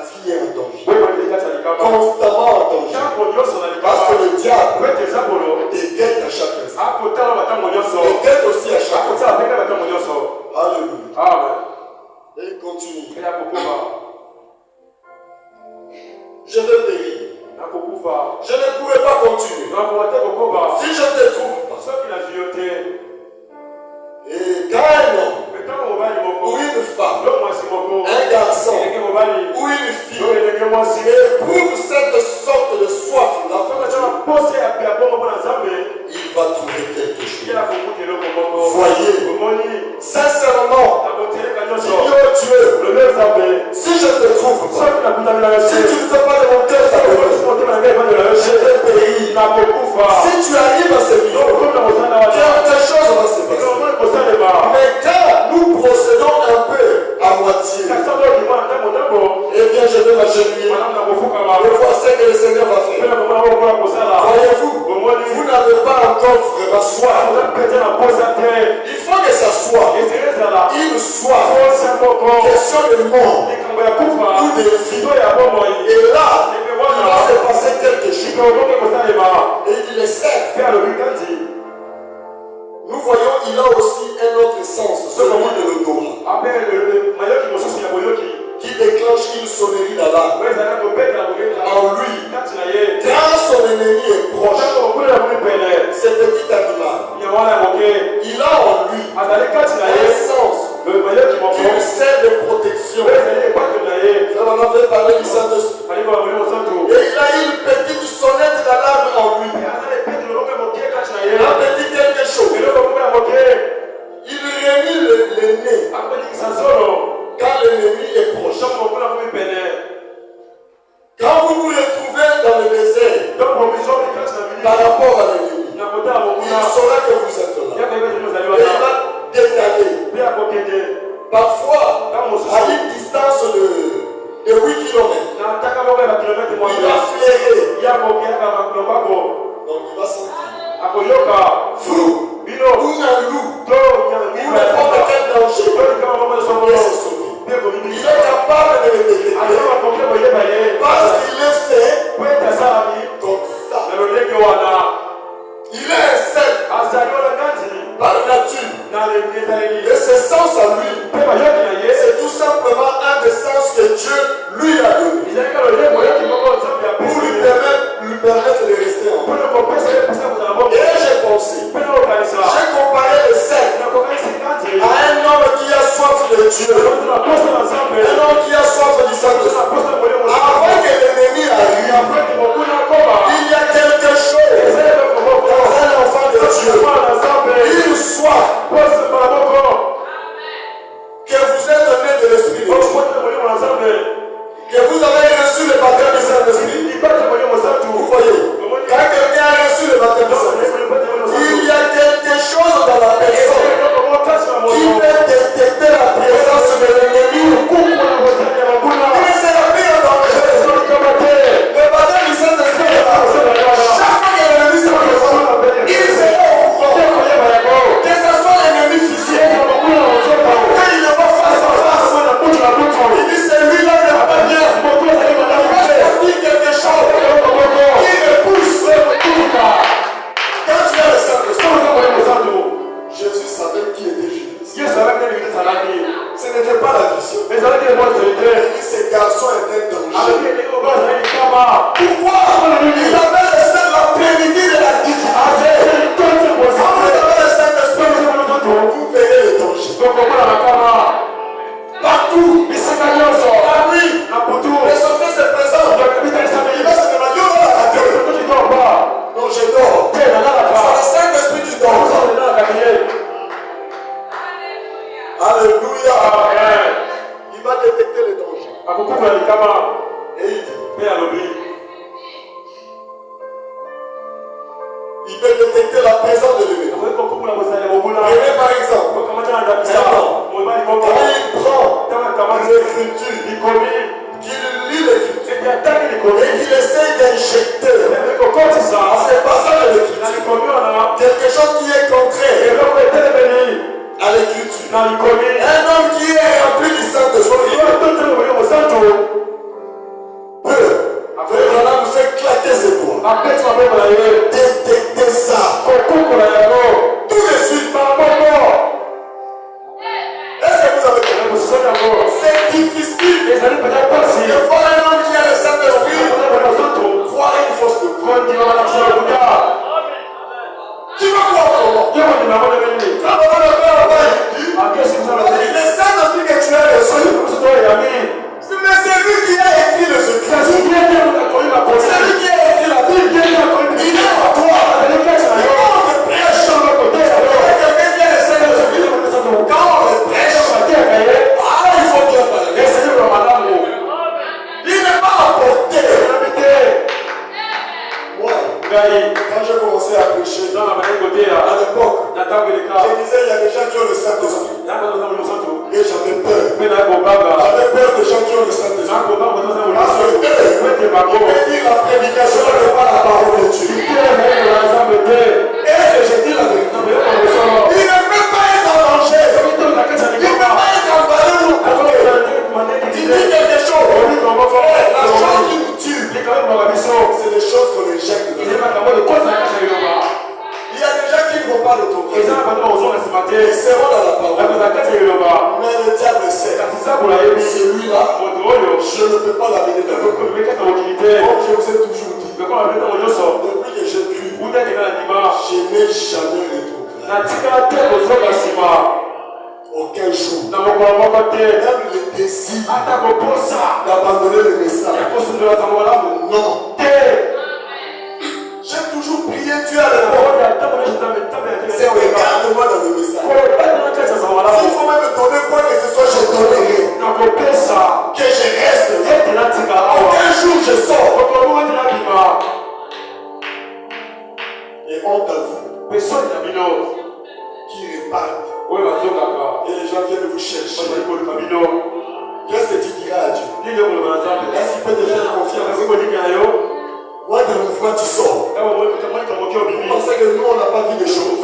vie est en danger. Constamment en danger. Parce que le diable te guette à chaque instant. Te guette aussi à chaque instant. Alléluia. Amen. Et il continue. Je vais périr. Je ne pourrai pas continuer. Si je ne te trouve pas. Et quand un homme ou une femme, un garçon ou une fille éprouve cette sorte de soif-là, il va trouver quelque chose. Voyez, sincèrement, si Dieu, si je te trouve pas, si tu ne fais pas de mon cœur, je vais périr. Si tu arrives à ce niveau, quelque chose va se passer. Mais quand nous procédons un peu à moitié, eh bien je vais m'agenouiller et voir ce que le Seigneur va faire. Voyez-vous, vous n'avez pas encore vraiment soif. Il faut que ça soit une soif, question de mort ou de vie. Et là, il va se passer quelque chose. Et il est certes. Nous voyons, il a aussi un autre sens, celui de l'odorat, qui déclenche une sonnerie d'alarme en lui. Quand son ennemi est proche, ce petit animal, il a en lui un sens qui lui sert de protection. On avait parlé du Saint-Esprit. Et il a une petite sonnette d'alarme en lui. Un petit quelque chose. Il remue le nez quand l'ennemi est proche. Quand vous vous retrouvez dans le désert par rapport à l'ennemi, il saura que vous êtes là. Et il va détaler. Parfois, à une distance de 8 km, il va flairer. Donc il va sentir. Fou, ou un loup, ou n'importe quel danger, il est capable de le détecter parce qu'il est fait comme ça. Il est par nature. Et ce sens à lui, c'est tout simplement un des sens que Dieu lui a donné. Pour lui permettre de rester en vie. Et j'ai pensé, j'ai comparé le cercle à un homme qui a soif de Dieu. Un homme qui a soif du Saint-Esprit. Avant que l'ennemi arrive, il y a quelque chose dans un enfant de Dieu. Une soif que vous êtes né de l'Esprit de Dieu. Que vous avez reçu le baptême du Saint-Esprit. Vous voyez, quand quelqu'un a reçu le baptême du Saint-Esprit, il y a quelque chose dans la personne qui peut détecter la présence de l'ennemi. Mais c'est la pire danger. Le baptême du Saint-Esprit est là. Chaque fois que l'ennemi se présente, il sera au courant. Que ce soit l'ennemi physique, quand il le voit face à face, il dit celui-là n'est pas bien. Il va sortir quelque chose qui repousse. Quand tu as le Saint-Esprit, Jésus savait qui était Judas. Ce n'était pas la vision. Il dit ce garçon est un danger. Pourquoi? Il avait laissé la plénitude de la difficulté. Quand vous avez le Saint-Esprit, vous verrez le danger. Partout. La nuit. Le sommet se présente. Il va se demander, on va la radio. Non, je dors. C'est le Saint-Esprit qui dort. Alléluia. Il va détecter les dangers. Et il dit, il peut détecter la présence de l'ennemi. Prenez par exemple, quand il prend l'écriture, qu'il lit l'écriture et qu'il essaie d'injecter à ces passages de l'écriture quelque chose qui est contraire à l'écriture. Un homme qui est rempli du Saint-Esprit peut vous fait claquer ses doigts. Détectez ça. Tout de suite. Est-ce que vous avez compris? C'est difficile de voir un homme qui a le Saint-Esprit croire une fausse doctrine. Tu vas croire comment? Le Saint-Esprit que tu as reçu, mais c'est lui qui a écrit le secret. C'est lui qui a écrit la Bible. Il est en toi. Il te prêche. Quelqu'un qui a le Saint-Esprit, quand on le prêche, il faut bien parler. Il n'est pas apporté. Moi, quand j'ai commencé à prêcher, à l'époque, je disais il y a des gens qui ont le Saint-Esprit. Et j'avais peur. J'avais peur des gens qui ont le Saint-Esprit. Parce que eux, ils veulent dire la prédication n'est pas la parole de Dieu. Est-ce que j'ai dit la vérité? Il ne peut pas être en danger. Il ne peut pas être en ballon. Il dit quelque chose. La chose qui nous tue, c'est des choses qu'on éjecte. Il y a des gens qui ne vont pas le tourner. Ils seront dans la parole. Mais le diable sait. Celui-là, je ne peux pas l'amener dans le monde. Comme je vous ai toujours dit, depuis que j'ai cru, je n'ai jamais rétrogradé. Aucun jour. Même le désir d'abandonner le message. Non. J'ai toujours prié Dieu à l'époque. C'est regarde-moi dans le message. S'il faut même me donner quoi que ce soit, je donnerai. Que je reste. Aucun jour je sors. Et honte à vous qui répartent. Et les gens viennent vous chercher. Qu'est-ce que tu diras à Dieu? Est-ce qu'il peut te faire confiance? Moi, de mon foi, tu sors. Parce que nous, on n'a pas vu des choses. On a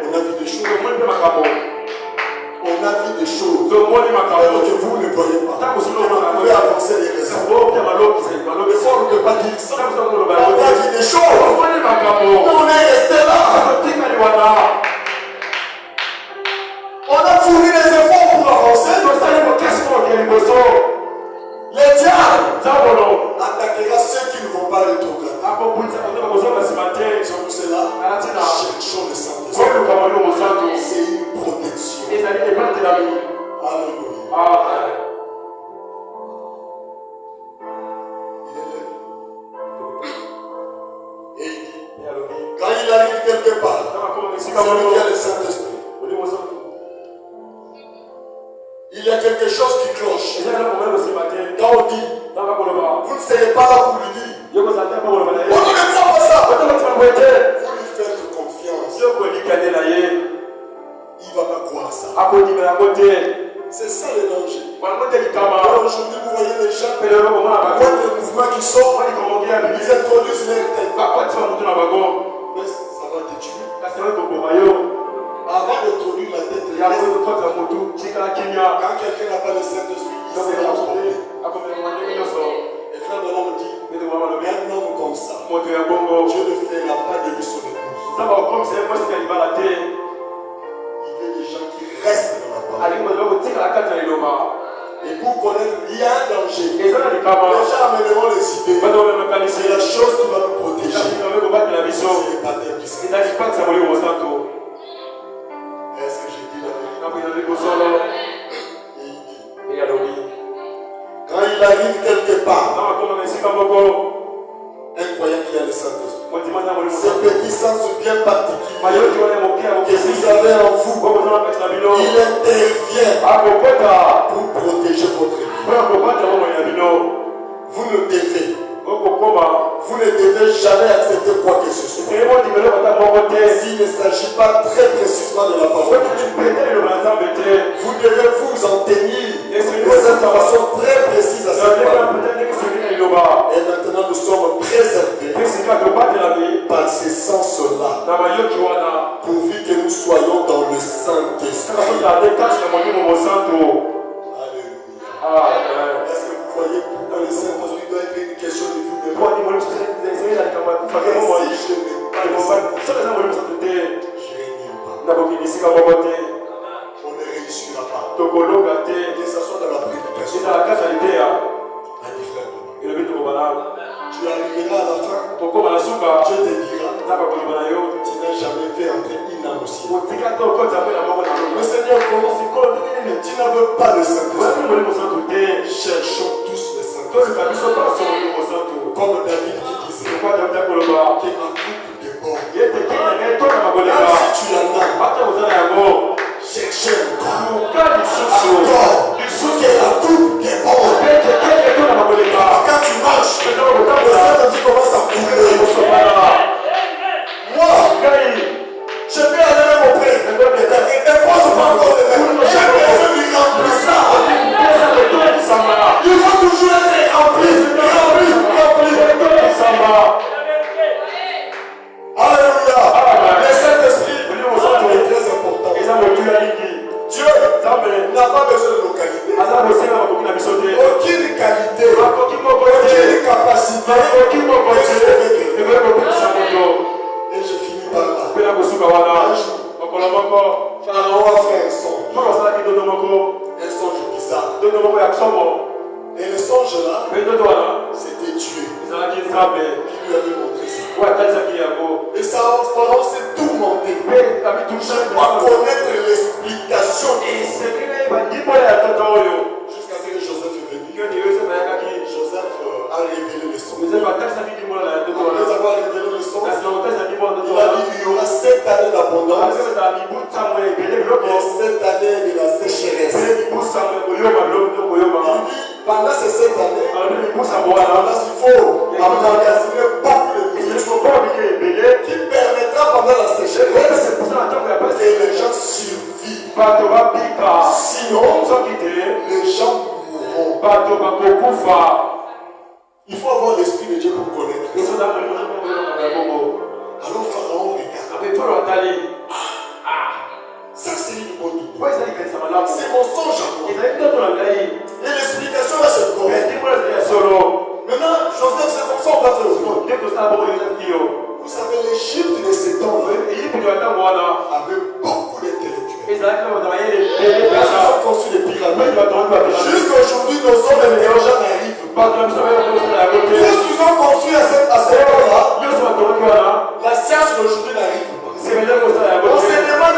vu des choses. On a vu des choses. Alors que vous ne voyez pas. Vous pouvez avancer les raisons. Mais ça, on ne peut pas dire ça. On a vu des choses. On est resté là. C'est une protection. Alléluia. Et quand il arrive quelque part, c'est lui qui a le Saint-Esprit. Il y a quelque chose qui cloche. Quand on dit, vous ne serez pas là pour lui dire, on ne croit pas ça. Vous lui faites confiance. Il ne va pas croire ça. C'est ça le danger. Aujourd'hui, vous voyez les gens, quand le mouvement qui sort, ils introduisent les têtes. Mais ça va te tuer. Avant d'introduire la tête, quand quelqu'un n'a pas le Saint-Esprit, il s'est emporté. Et frère de l'homme dit, un homme comme ça, Dieu ne fera pas de lui son épouse. Il veut des gens qui restent dans la parole. Et pour connaître, il y a un danger. Les gens amèneront les idées. C'est la chose qui va nous protéger. C'est le baptême du Saint-Esprit. Est-ce que j'ai dit la vérité? Et il dit, quand il arrive quelque part, incroyable qu'il y a le Saint-Esprit. Ce petit sens bien particulier que vous avez en vous, il intervient pour protéger votre vie. Vous ne devez jamais accepter quoi que ce soit. S'il ne s'agit pas très précisément de la parole, vous devez vous en tenir de cette façon très précise à cette parole. Et maintenant nous sommes préservés par ces sens-là, pourvu que nous soyons dans le Saint-Esprit. Alléluia. Est-ce que vous voyez pourquoi le Saint-Esprit doit être une question de vous de moi? Si je n'ai pas le Saint-Esprit, je n'ai pas. On ne réussira pas. Que ce soit dans la prédication. Tu arriveras à la fin, Dieu te dira, tu n'as jamais fait entrer une âme au ciel. Le Seigneur commence, tu n'en veux pas le Saint-Esprit. Cherchons tous le Saint-Esprit. Comme David qui disait, qu'à coupe de bord, même si tu en as, cherchez encore, qu'à coupe de bord. Quand tu marches, le Saint-Esprit commence à couler. Moi, je vais aller même auprès. Et moi, je ne pas encore le même. J'ai besoin de remplir ça. Il faut toujours être rempli. Alléluia. Le Saint-Esprit est très important. Dieu n'a pas besoin de nos qualités. Aucune qualité, aucune capacité. Et je finis par là. Un jour, Pharaon a fait un songe. Un songe bizarre. Et le songe là, c'était Dieu qui lui avait montré ça. Et ça, Pharaon s'est tourmenté. Je dois connaître l'explication. Jusqu'à ce que Joseph est venu. Joseph a révélé le songe. Après avoir révélé le songe, il a dit qu'il y aura 7 années d'abondance et 7 années de la sécheresse. Il dit, pendant ces 7 années, il faut emmagasiner beaucoup de nourriture qui permettra pendant la sécheresse que les gens survivent. Sinon, les gens mourront. Il faut avoir l'esprit de Dieu pour connaître. Alors Pharaon regarde. Ça c'est une bonne idée. C'est mon songe. Et l'explication là c'est quoi? Maintenant, Joseph, c'est comme ça on va faire aujourd'hui. Vous savez, l'Égypte de ces temps avait beaucoup d'intellectuels. Ils ont construit des pyramides. Jusqu'à aujourd'hui, nos hommes et les gens n'arrivent pas. Tout ce qu'ils ont construit à cette heure-là, la science d'aujourd'hui n'arrive pas. On se demande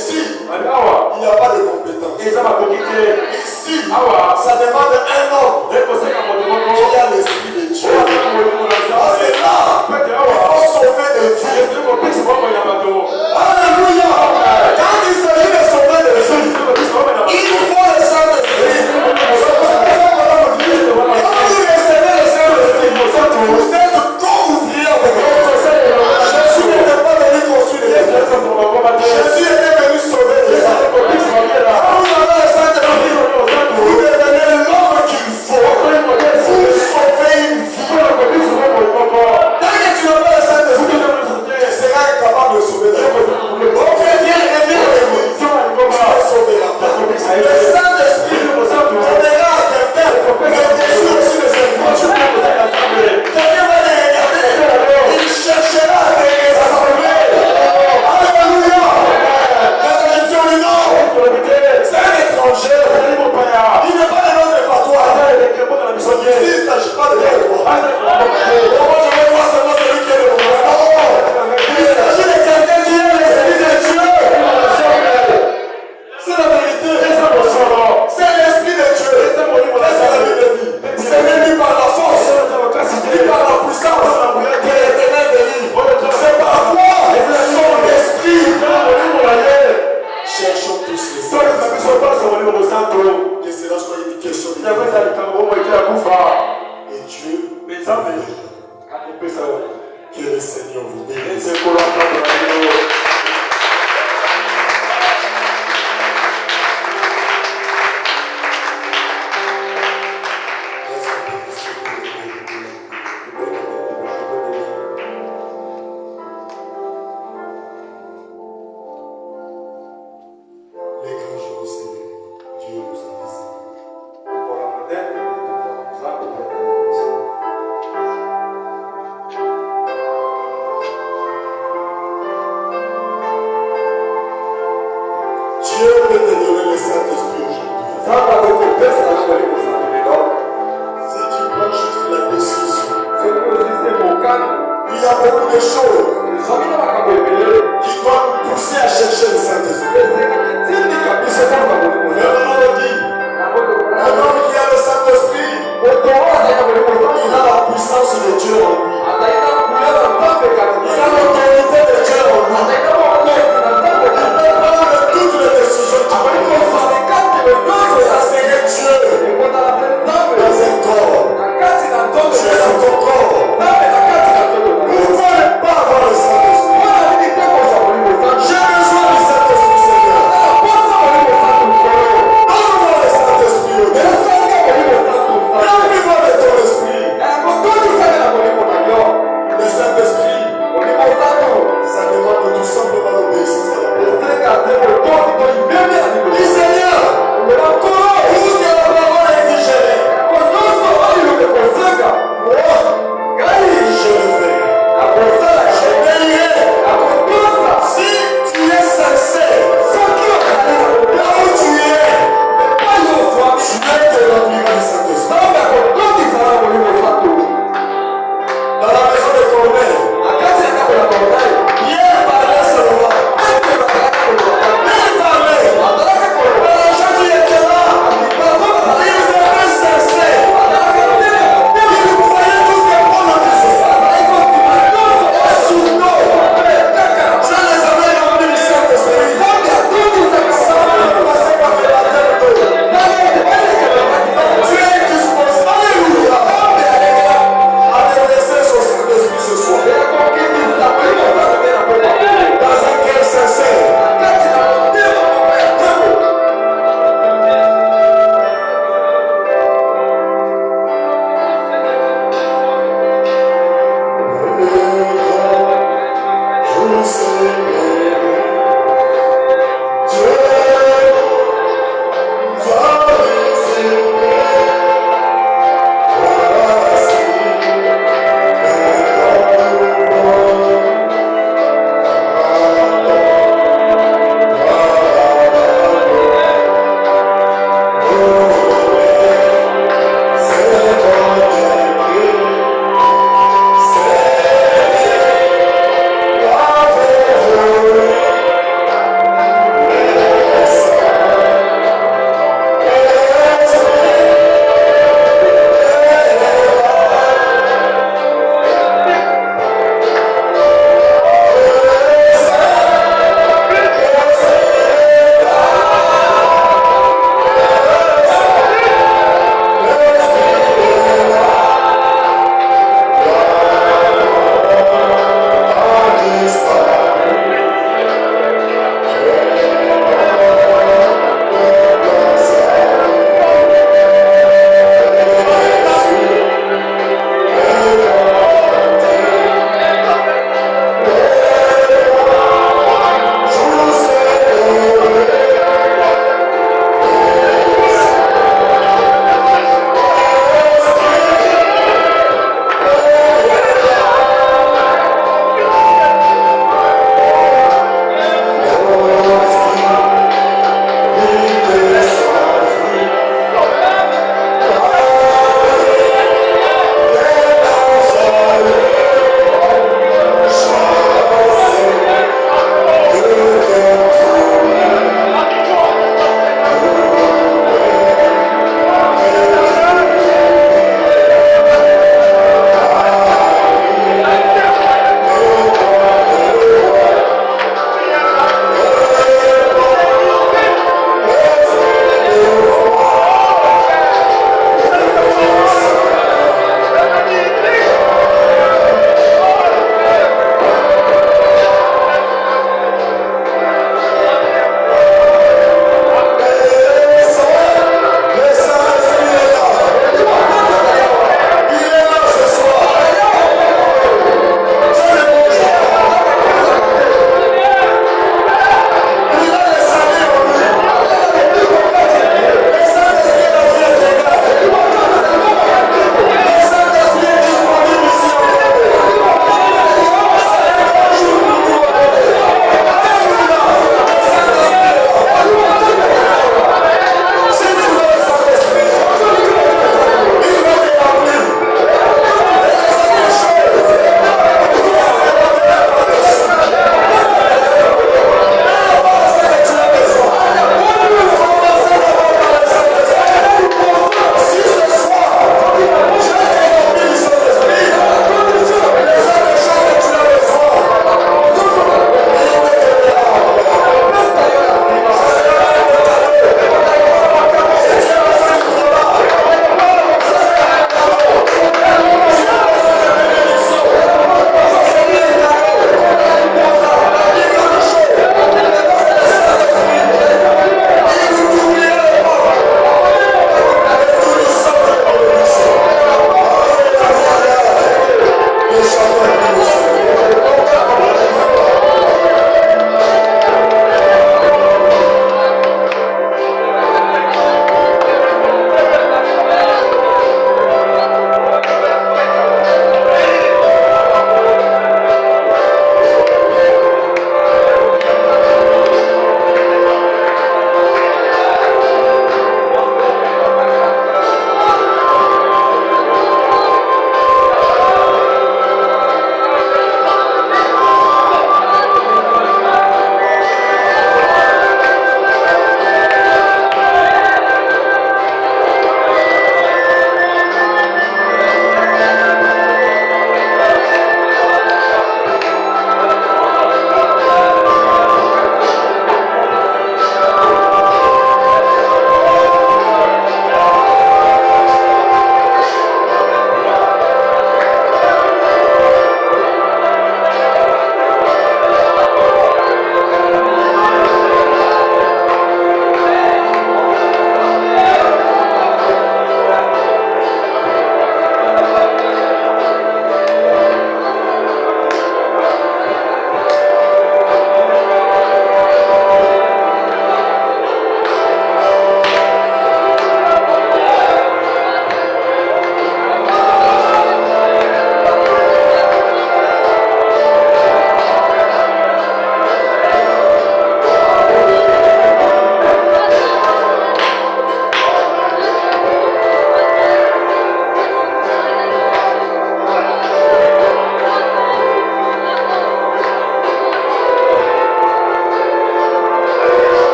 ici, il n'y a pas de compétence. Ici, ça demande un homme qui a l'esprit de Dieu. Parce que là, il faut sauver des vies. Alléluia. Quand il s'agit de sauver des vies, il faut le Saint-Esprit. Quand vous recevez le Saint-Esprit, vous êtes co-ouvriers avec lui. Jésus n'était pas venu construire des églises. Jésus était venu sauver des âmes. Quand vous avez le Saint-Esprit, vous devenez l'homme qu'il faut. Vous sauvez une vie. Tant que tu n'as pas le Saint-Esprit, tu seras incapable de sauver des vies. Donc viens avec lui. Tu vas sauver la terre. Le Saint-Esprit donnera à quelqu'un le désir aussi de servir. Quelqu'un va te regarder. Il cherchera à te rassembler. Alléluia. Les Égyptiens lui non. C'est un étranger. Il n'est pas de notre patois. Ici, il ne s'agit pas de toi. Moi, je veux voir seulement celui qui est de moi. Non. Il s'agit de quelqu'un qui est l'esprit de Dieu. C'est la vérité. C'est l'esprit de Dieu. Qu'est-ce que la Bible dit? C'est venu par la force, ni par la puissance que l'Éternel délivre. C'est par quoi? Son esprit. Cherchons tous les saints. Que cela soit une question de et Dieu, que le Seigneur vous bénisse. Les grands jours, Seigneur, Dieu nous a Dieu peut te donner le Saint-Esprit aujourd'hui. Si tu prends juste la décision, il y a beaucoup de choses qui doivent nous pousser à chercher le Saint-Esprit. Un homme qui a le Saint-Esprit, il a la puissance de Dieu en lui. Il a l'autorité de Dieu en lui. Il peut prendre toutes les décisions du monde. Ça serait Dieu dans un corps. Dieu dans ton corps. Pourquoi ne pas avoir le Saint-Esprit? J'ai besoin du Saint-Esprit.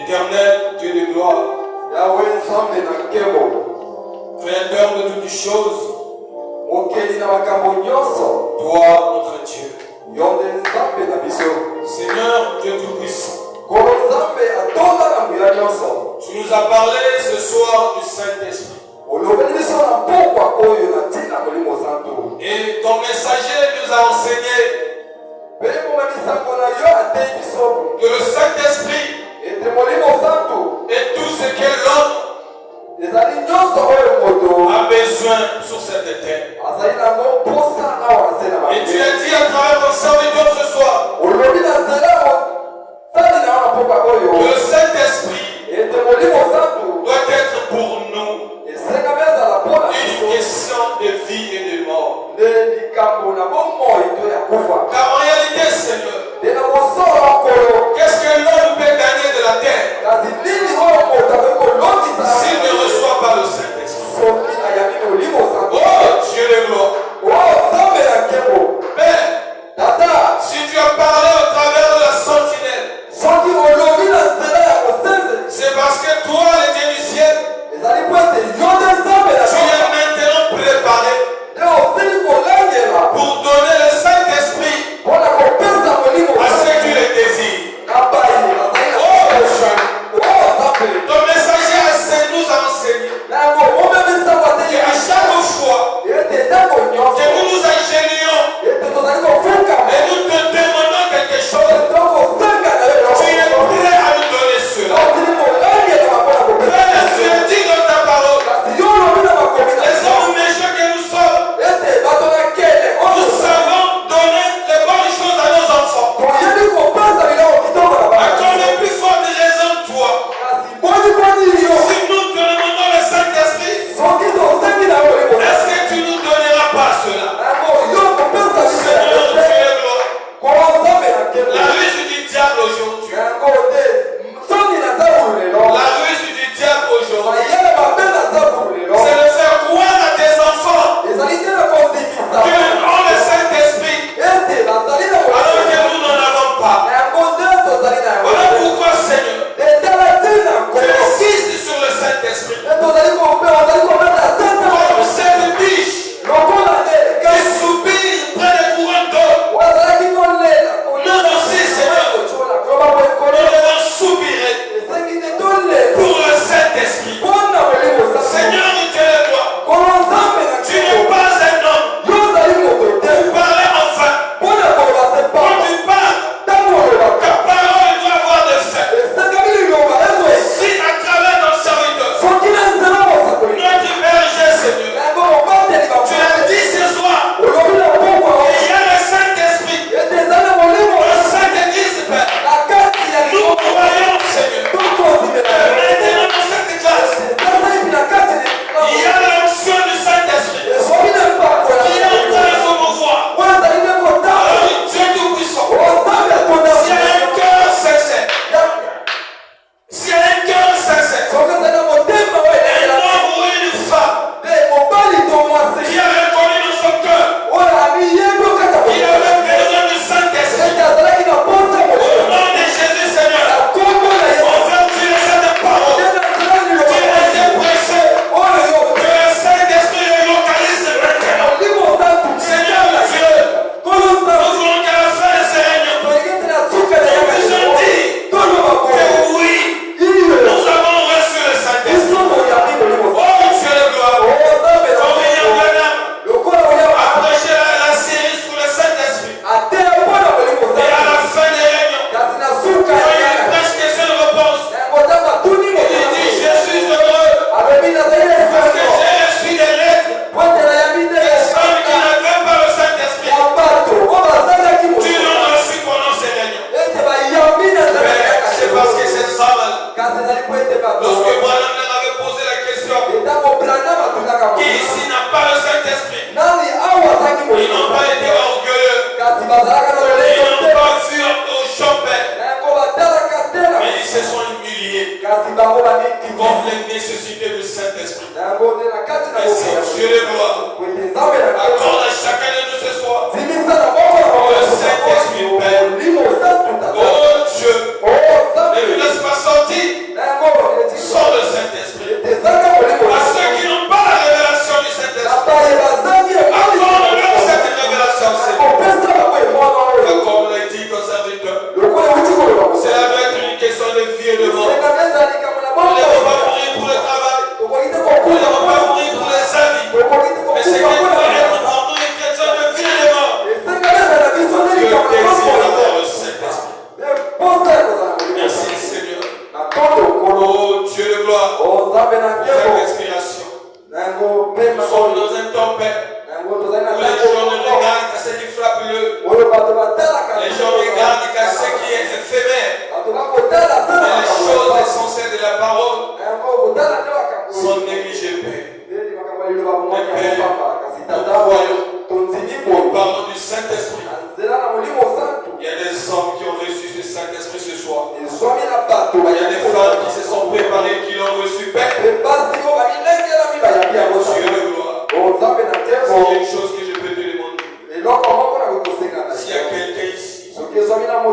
Éternel Dieu de gloire, Créateur de toutes choses, toi notre Dieu, Seigneur Dieu Tout-Puissant, tu nous as parlé ce soir du Saint-Esprit. Et ton messager nous a enseigné que le Saint-Esprit est tout ce que l'homme a besoin sur cette terre. Et tu as dit à travers ton serviteur ce soir que le Saint-Esprit doit être pour nous une question de vie et de mort.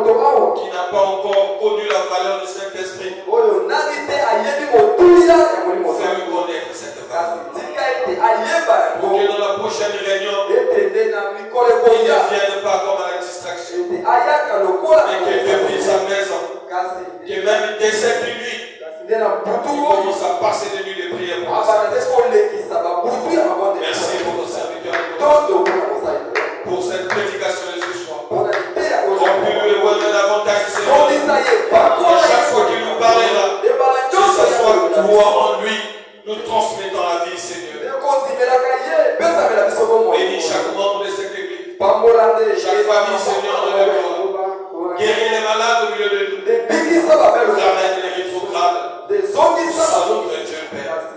qui n'a pas encore connu la valeur du Saint-Esprit, fais-lui connaître cette valeur. Pour que dans la prochaine réunion, il ne vienne pas comme à la distraction, mais que depuis sa maison, que même dès cette nuit, il commence à passer des nuits de prière pour le Seigneur. Merci pour ton serviteur, pour cette prédication de ce soir. On peut lui éloigner davantage, Seigneur. Et chaque fois qu'il nous parlera, que ce soit toi en lui, nous transmettons la vie, Seigneur. Bénis chaque membre de cette église, chaque famille, Seigneur, de la gloire. Guéris les malades au milieu de nous. Ramène les rétrogrades. Sans notre Dieu, Père.